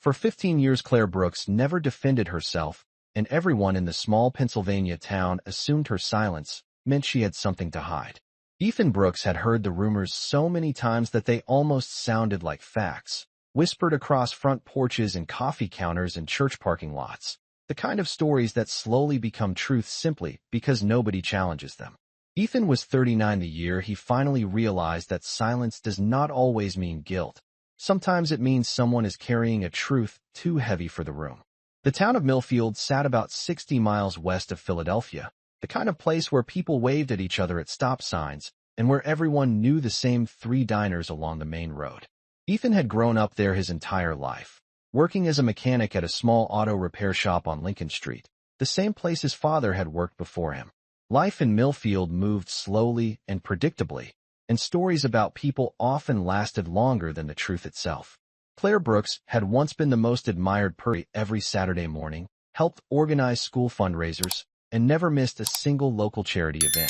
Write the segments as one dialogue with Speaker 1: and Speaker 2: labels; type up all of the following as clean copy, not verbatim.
Speaker 1: For 15 years, Claire Brooks never defended herself, and everyone in the small Pennsylvania town assumed her silence meant she had something to hide. Ethan Brooks had heard the rumors so many times that they almost sounded like facts, whispered across front porches and coffee counters and church parking lots, the kind of stories that slowly become truth simply because nobody challenges them. Ethan was 39 the year he finally realized that silence does not always mean guilt. Sometimes it means someone is carrying a truth too heavy for the room. The town of Millfield sat about 60 miles west of Philadelphia, the kind of place where people waved at each other at stop signs and where everyone knew the same 3 diners along the main road. Ethan had grown up there his entire life, working as a mechanic at a small auto repair shop on Lincoln Street, the same place his father had worked before him. Life in Millfield moved slowly and predictably, and stories about people often lasted longer than the truth itself. Claire Brooks had once been the most admired person every Saturday morning, helped organize school fundraisers, and never missed a single local charity event.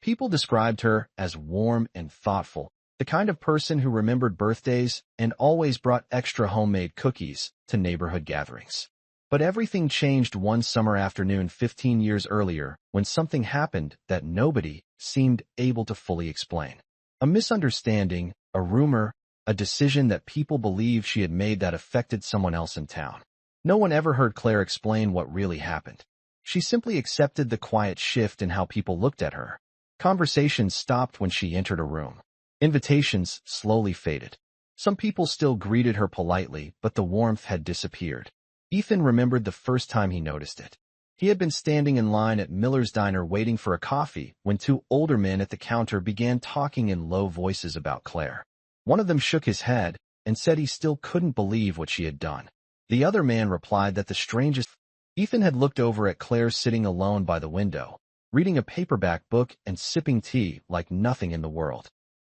Speaker 1: People described her as warm and thoughtful, the kind of person who remembered birthdays and always brought extra homemade cookies to neighborhood gatherings. But everything changed one summer afternoon 15 years earlier when something happened that nobody seemed able to fully explain. A misunderstanding, a rumor, a decision that people believed she had made that affected someone else in town. No one ever heard Claire explain what really happened. She simply accepted the quiet shift in how people looked at her. Conversations stopped when she entered a room. Invitations slowly faded. Some people still greeted her politely, but the warmth had disappeared. Ethan remembered the first time he noticed it. He had been standing in line at Miller's Diner waiting for a coffee when 2 older men at the counter began talking in low voices about Claire. One of them shook his head and said he still couldn't believe what she had done. The other man replied that the strangest... Ethan had looked over at Claire sitting alone by the window, reading a paperback book and sipping tea like nothing in the world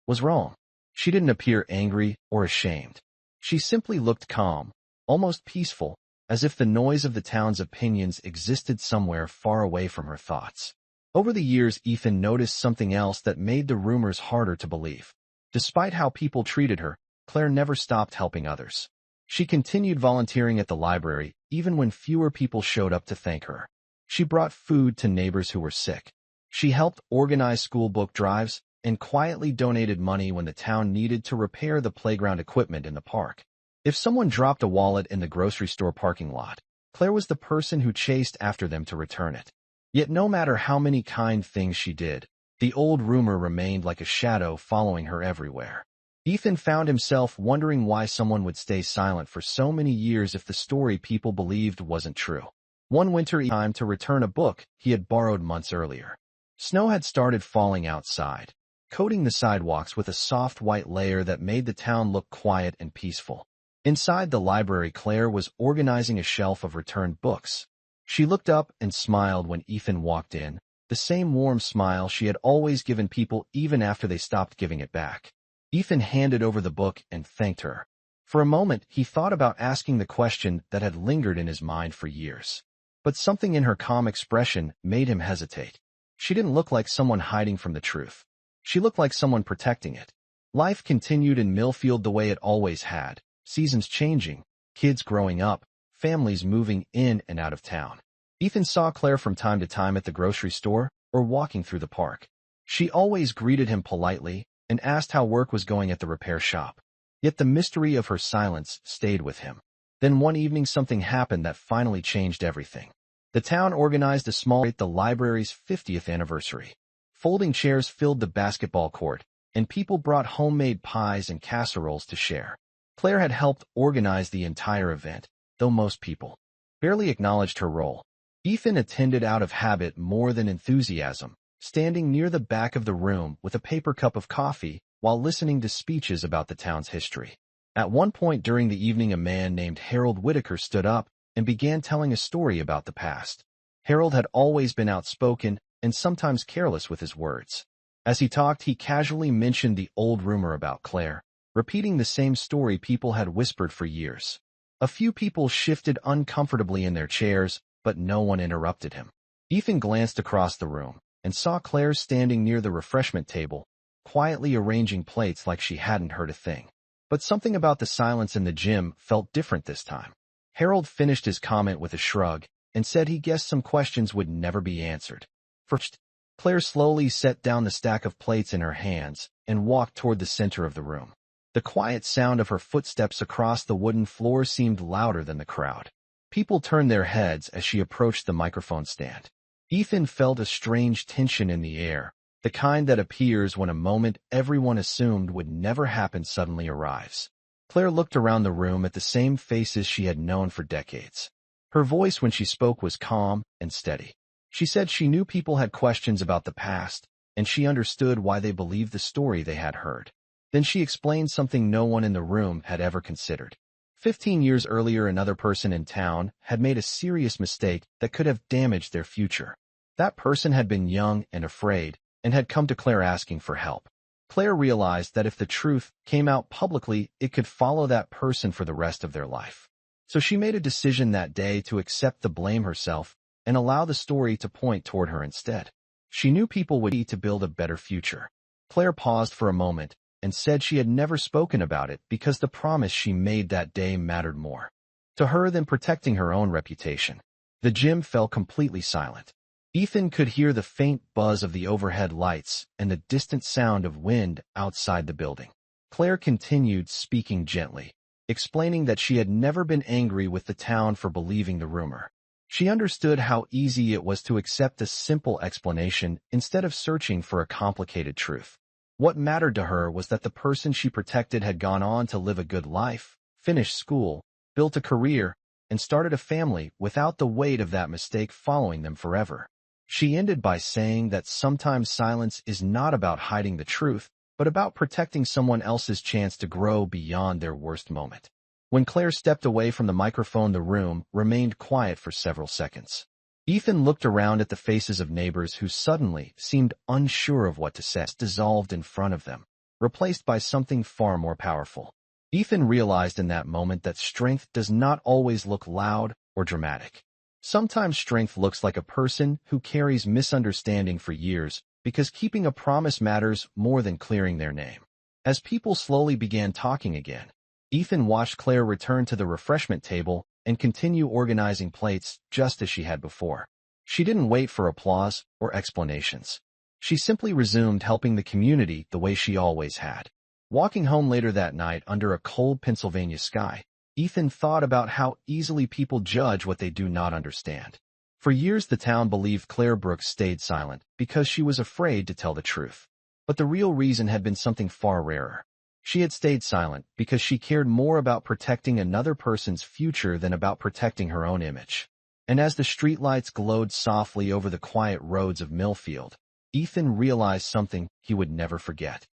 Speaker 1: was wrong. She didn't appear angry or ashamed. She simply looked calm, almost peaceful, as if the noise of the town's opinions existed somewhere far away from her thoughts. Over the years, Ethan noticed something else that made the rumors harder to believe. Despite how people treated her, Claire never stopped helping others. She continued volunteering at the library, even when fewer people showed up to thank her. She brought food to neighbors who were sick. She helped organize school book drives and quietly donated money when the town needed to repair the playground equipment in the park. If someone dropped a wallet in the grocery store parking lot, Claire was the person who chased after them to return it. Yet no matter how many kind things she did, the old rumor remained like a shadow following her everywhere. Ethan found himself wondering why someone would stay silent for so many years if the story people believed wasn't true. One winter, time to return a book he had borrowed months earlier. Snow had started falling outside, coating the sidewalks with a soft white layer that made the town look quiet and peaceful. Inside the library, Claire was organizing a shelf of returned books. She looked up and smiled when Ethan walked in, the same warm smile she had always given people even after they stopped giving it back. Ethan handed over the book and thanked her. For a moment, he thought about asking the question that had lingered in his mind for years. But something in her calm expression made him hesitate. She didn't look like someone hiding from the truth. She looked like someone protecting it. Life continued in Millfield the way it always had. Seasons changing, kids growing up, families moving in and out of town. Ethan saw Claire from time to time at the grocery store or walking through the park. She always greeted him politely and asked how work was going at the repair shop. Yet the mystery of her silence stayed with him. Then one evening something happened that finally changed everything. The town organized a small at the library's 50th anniversary. Folding chairs filled the basketball court, and people brought homemade pies and casseroles to share. Claire had helped organize the entire event, though most people barely acknowledged her role. Ethan attended out of habit more than enthusiasm, standing near the back of the room with a paper cup of coffee while listening to speeches about the town's history. At one point during the evening, a man named Harold Whitaker stood up and began telling a story about the past. Harold had always been outspoken and sometimes careless with his words. As he talked, he casually mentioned the old rumor about Claire, repeating the same story people had whispered for years. A few people shifted uncomfortably in their chairs, but no one interrupted him. Ethan glanced across the room and saw Claire standing near the refreshment table, quietly arranging plates like she hadn't heard a thing. But something about the silence in the gym felt different this time. Harold finished his comment with a shrug and said he guessed some questions would never be answered. First, Claire slowly set down the stack of plates in her hands and walked toward the center of the room. The quiet sound of her footsteps across the wooden floor seemed louder than the crowd. People turned their heads as she approached the microphone stand. Ethan felt a strange tension in the air, the kind that appears when a moment everyone assumed would never happen suddenly arrives. Claire looked around the room at the same faces she had known for decades. Her voice when she spoke was calm and steady. She said she knew people had questions about the past, and she understood why they believed the story they had heard. Then she explained something no one in the room had ever considered. 15 years earlier, another person in town had made a serious mistake that could have damaged their future. That person had been young and afraid, and had come to Claire asking for help. Claire realized that if the truth came out publicly, it could follow that person for the rest of their life. So she made a decision that day to accept the blame herself and allow the story to point toward her instead. She knew people would need to build a better future. Claire paused for a moment and said she had never spoken about it because the promise she made that day mattered more to her than protecting her own reputation. The gym fell completely silent. Ethan could hear the faint buzz of the overhead lights and the distant sound of wind outside the building. Claire continued, speaking gently, explaining that she had never been angry with the town for believing the rumor. She understood how easy it was to accept a simple explanation instead of searching for a complicated truth. What mattered to her was that the person she protected had gone on to live a good life, finished school, built a career, and started a family without the weight of that mistake following them forever. She ended by saying that sometimes silence is not about hiding the truth, but about protecting someone else's chance to grow beyond their worst moment. When Claire stepped away from the microphone, the room remained quiet for several seconds. Ethan looked around at the faces of neighbors who suddenly seemed unsure of what to say, dissolved in front of them, replaced by something far more powerful. Ethan realized in that moment that strength does not always look loud or dramatic. Sometimes strength looks like a person who carries misunderstanding for years because keeping a promise matters more than clearing their name. As people slowly began talking again, Ethan watched Claire return to the refreshment table and continue organizing plates just as she had before. She didn't wait for applause or explanations. She simply resumed helping the community the way she always had. Walking home later that night under a cold Pennsylvania sky, Ethan thought about how easily people judge what they do not understand. For years, the town believed Claire Brooks stayed silent because she was afraid to tell the truth. But the real reason had been something far rarer. She had stayed silent because she cared more about protecting another person's future than about protecting her own image. And as the streetlights glowed softly over the quiet roads of Millfield, Ethan realized something he would never forget.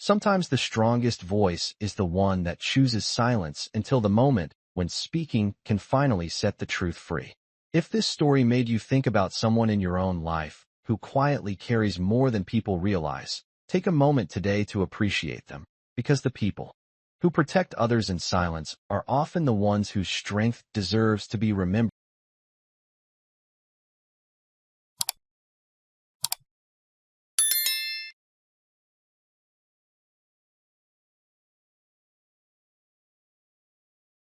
Speaker 1: Sometimes the strongest voice is the one that chooses silence until the moment when speaking can finally set the truth free. If this story made you think about someone in your own life who quietly carries more than people realize, take a moment today to appreciate them, because the people who protect others in silence are often the ones whose strength deserves to be remembered.